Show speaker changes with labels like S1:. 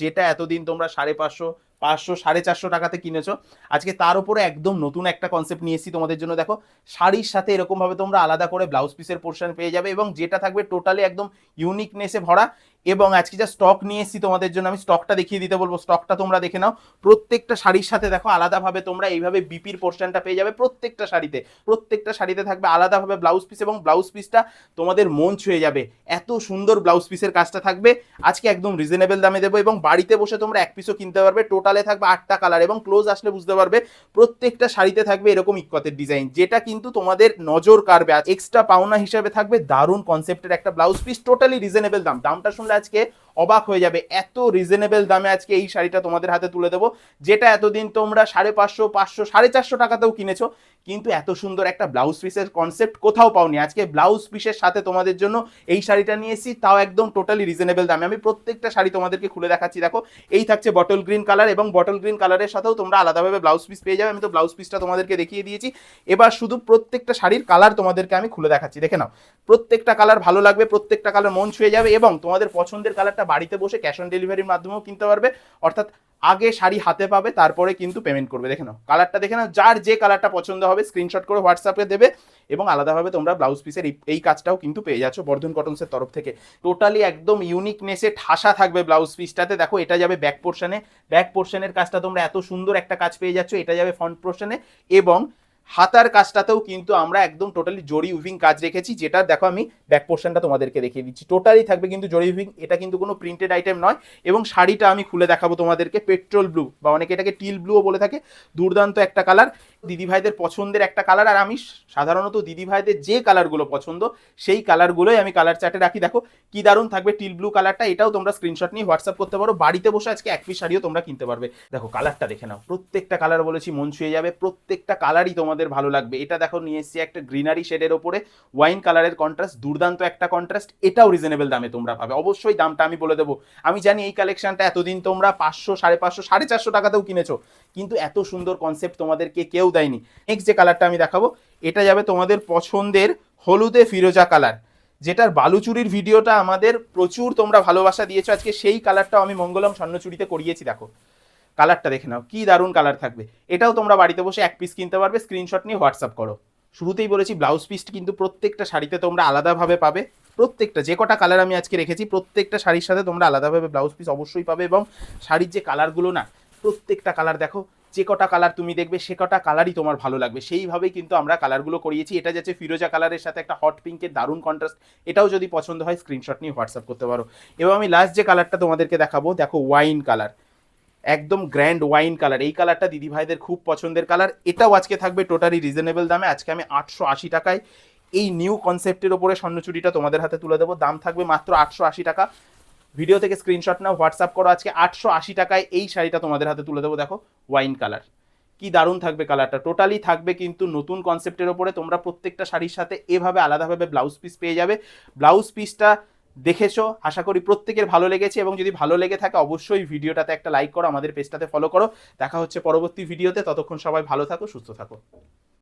S1: যেটা এতদিন তোমরা 550, 500, 450 টাকাতে কিনেছো, আজকে তার উপরে একদম নতুন একটা কনসেপ্ট নিয়ে এসেছি তোমাদের জন্য। দেখো, শাড়ির সাথে এরকম ভাবে তোমরা আলাদা করে ব্লাউজ পিসের পোর্শন পেয়ে যাবে এবং যেটা থাকবে টোটালি একদম ইউনিকনেসে ভরা। এবং আজকে যা স্টক নিয়ে এসেছি তোমাদের জন্য, আমি স্টকটা দেখিয়ে দিতে বলবো, স্টকটা তোমরা দেখে নাও। প্রত্যেকটা শাড়ির সাথে দেখো আলাদাভাবে তোমরা এইভাবে বিপির পোর্শনটা পেয়ে যাবে প্রত্যেকটা শাড়িতে। প্রত্যেকটা শাড়িতে থাকবে আলাদাভাবে ব্লাউজ পিস এবং ব্লাউজ পিসটা তোমাদের মন ছুঁয়ে যাবে, এত সুন্দর ব্লাউজ পিসের কাজটা থাকবে। আজকে একদম রিজনেবল দামে দেবো এবং বাড়িতে বসে তোমরা এক পিসও কিনতে পারবে। টোটালে থাকবে 8টা কালার এবং ক্লোজ আসলে বুঝতে পারবে প্রত্যেকটা শাড়িতে থাকবে এরকম ইক্কতের ডিজাইন, যেটা কিন্তু তোমাদের নজর কাড়বে। এক্সট্রা পাওনা হিসেবে থাকবে দারুণ কনসেপ্টের একটা ব্লাউজ পিস, টোটালি রিজনেবল দাম। দামটা শুনলে আজকে অবাক হয়ে যাবে, এত রিজনেবল দামে আজকে এই শাড়িটা তোমাদের হাতে তুলে দেবো, যেটা এতদিন তোমরা 550, 500, 450 টাকাতেও কিনেছো, কিন্তু এত সুন্দর একটা ব্লাউজ পিসের কনসেপ্ট কোথাও পাওনি। আজকে ব্লাউজ পিসের সাথে তোমাদের জন্য এই শাড়িটা নিয়ে এসেছি, তাও একদম টোটালি রিজনেবল দামে। আমি প্রত্যেকটা শাড়ি তোমাদেরকে খুলে দেখাচ্ছি। দেখো, এই থাকছে বটল গ্রিন কালার এবং বটল গ্রিন কালারের সাথেও তোমরা আলাদাভাবে ব্লাউজ পিস পেয়ে যাবে। আমি তো ব্লাউজ পিসটা তোমাদেরকে দেখিয়ে দিয়েছি, এবার শুধু প্রত্যেকটা শাড়ির কালার তোমাদেরকে আমি খুলে দেখাচ্ছি, দেখে নাও। প্রত্যেকটা কালার ভালো লাগবে, প্রত্যেকটা কালার মন ছুঁয়ে যাবে এবং তোমাদের পছন্দের কালারটা বাড়িতে বসে ক্যাশ অন ডেলিভারির মাধ্যমেও কিনতে পারবে। অর্থাৎ আগে শাড়ি হাতে পাবে, তারপরে কিন্তু পেমেন্ট করবে। দেখে নাও কালারটা, দেখে নাও, যার যে কালারটা পছন্দ হবে স্ক্রিনশট করে হোয়াটসঅ্যাপে দেবে এবং আলাদাভাবে তোমরা ব্লাউজ পিসের এই কাজটাও কিন্তু পেয়ে যাচ্ছ বর্ধন কটনসের তরফ থেকে। টোটালি একদম ইউনিকনেসে ঠাসা থাকবে ব্লাউজ পিসটাতে। দেখো, এটা যাবে ব্যাক পোর্শনে, ব্যাক পোর্শনের কাজটা তোমরা এত সুন্দর একটা কাজ পেয়ে যাচ্ছ। এটা যাবে ফ্রন্ট পোর্শনে এবং হাতার কাজটাতেও কিন্তু আমরা একদম টোটালি জরি উইভিং কাজ রেখেছি, যেটা দেখো আমি ব্যাক পোর্শনটা তোমাদেরকে দেখিয়ে দিচ্ছি। টোটালি থাকবে কিন্তু জরি উইভিং, এটা কিন্তু কোনো প্রিন্টেড আইটেম নয়। এবং শাড়িটা আমি খুলে দেখাবো তোমাদেরকে, পেট্রোল ব্লু বা অনেকে এটাকে টিল ব্লুও বলে থাকে, দুর্দান্ত একটা কালার, দিদিভাইদের পছন্দের একটা কালার। আর আমি সাধারণত দিদিভাইদের যে কালারগুলো পছন্দ সেই কালারগুলোই আমি কালার চার্টে রাখি। দেখো কি দারুণ থাকবে টিল ব্লু কালারটা, এটাও তোমরা স্ক্রিনশট নিয়ে হোয়াটসঅ্যাপ করতে পারো। বাড়িতে বসে আজকে এক পিস শাড়িও তোমরা কিনতে পারবে। দেখো কালারটা দেখে নাও, প্রত্যেকটা কালার বলেছি মন ছুঁয়ে যাবে, প্রত্যেকটা কালারই তোমাদের ভালো লাগবে। এটা দেখো নিয়ে এসেছি একটা গ্রিনারি শেডের ওপরে ওয়াইন কালারের কন্ট্রাস্ট, দুর্দান্ত একটা কন্ট্রাস্ট, এটাও রিজনেবল দামে তোমরা পাবে। অবশ্যই দামটা আমি বলে দেবো। আমি জানি এই কালেকশনটা এতদিন তোমরা 500, 550, 450 টাকাতেও কিনেছো, কিন্তু এত সুন্দর কনসেপ্ট তোমাদেরকে কেউ দেয়নি। নেক্সট যে কালারটা আমি দেখাবো, এটা যাবে তোমাদের পছন্দের হলুদে ফিরোজা কালার, যেটার বালুচুরির ভিডিওটা আমাদের প্রচুর তোমরা ভালোবাসা দিয়েছো। আজকে সেই কালারটাও আমি মঙ্গলম স্বর্ণচুরিতে করিয়েছি। দেখো কালারটা দেখে নাও, কি দারুণ কালার থাকবে। এটাও তোমরা বাড়িতে বসে এক পিস কিনতে পারবে, স্ক্রিনশট নিয়ে হোয়াটসঅ্যাপ করো। শুরুতেই বলেছি ব্লাউজ পিস কিন্তু প্রত্যেকটা শাড়িতে তোমরা আলাদাভাবে পাবে। প্রত্যেকটা যে কটা কালার আমি আজকে রেখেছি প্রত্যেকটা শাড়ির সাথে তোমরা আলাদাভাবে ব্লাউজ পিস অবশ্যই পাবে। এবং শাড়ির যে কালারগুলো না, প্রত্যেকটা কালার দেখো, যে কটা কালার তুমি দেখবে সে কটা কালারই তোমার ভালো লাগবে, সেইভাবেই কিন্তু আমরা কালারগুলো করিয়েছি। এটা যাচ্ছে ফিরোজা কালারের সাথে একটা হট পিঙ্কের দারুণ কন্ট্রাস্ট, এটাও যদি পছন্দ হয় স্ক্রিনশট নিয়ে হোয়াটসঅ্যাপ করতে পারো। এবং আমি লাস্ট যে কালারটা তোমাদেরকে দেখাবো, দেখো ওয়াইন কালার, একদম গ্র্যান্ড ওয়াইন কালার। এই কালারটা দিদি ভাইদের খুব পছন্দের কালার, এটাও আজকে থাকবে টোটালি রিজনেবল দামে। আজকে আমি 880 টাকায় এই নিউ কনসেপ্টের ওপরে স্বর্ণচুরিটা তোমাদের হাতে তুলে দেবো। দাম থাকবে মাত্র 880 টাকা। ভিডিও থেকে স্ক্রিনশট নাও, হোয়াটসঅ্যাপ করো। আজকে 880 টাকায় এই শাড়িটা তোমাদের হাতে তুলে দেবো। দেখো ওয়াইন কালার, কি দারুণ থাকবে কালারটা। টোটালি থাকবে কিন্তু নতুন কনসেপ্টের ওপরে। তোমরা প্রত্যেকটা শাড়ির সাথে এভাবে আলাদাভাবে ব্লাউজ পিস পেয়ে যাবে। ব্লাউজ পিসটা দেখেছো, আশা করি প্রত্যেকের ভালো লেগেছে এবং যদি ভালো লেগে থাকে অবশ্যই ভিডিওটাতে একটা লাইক করো, আমাদের পেজটাতে ফলো করো। দেখা হচ্ছে পরবর্তী ভিডিওতে, ততক্ষণ সবাই ভালো থাকো, সুস্থ থাকো।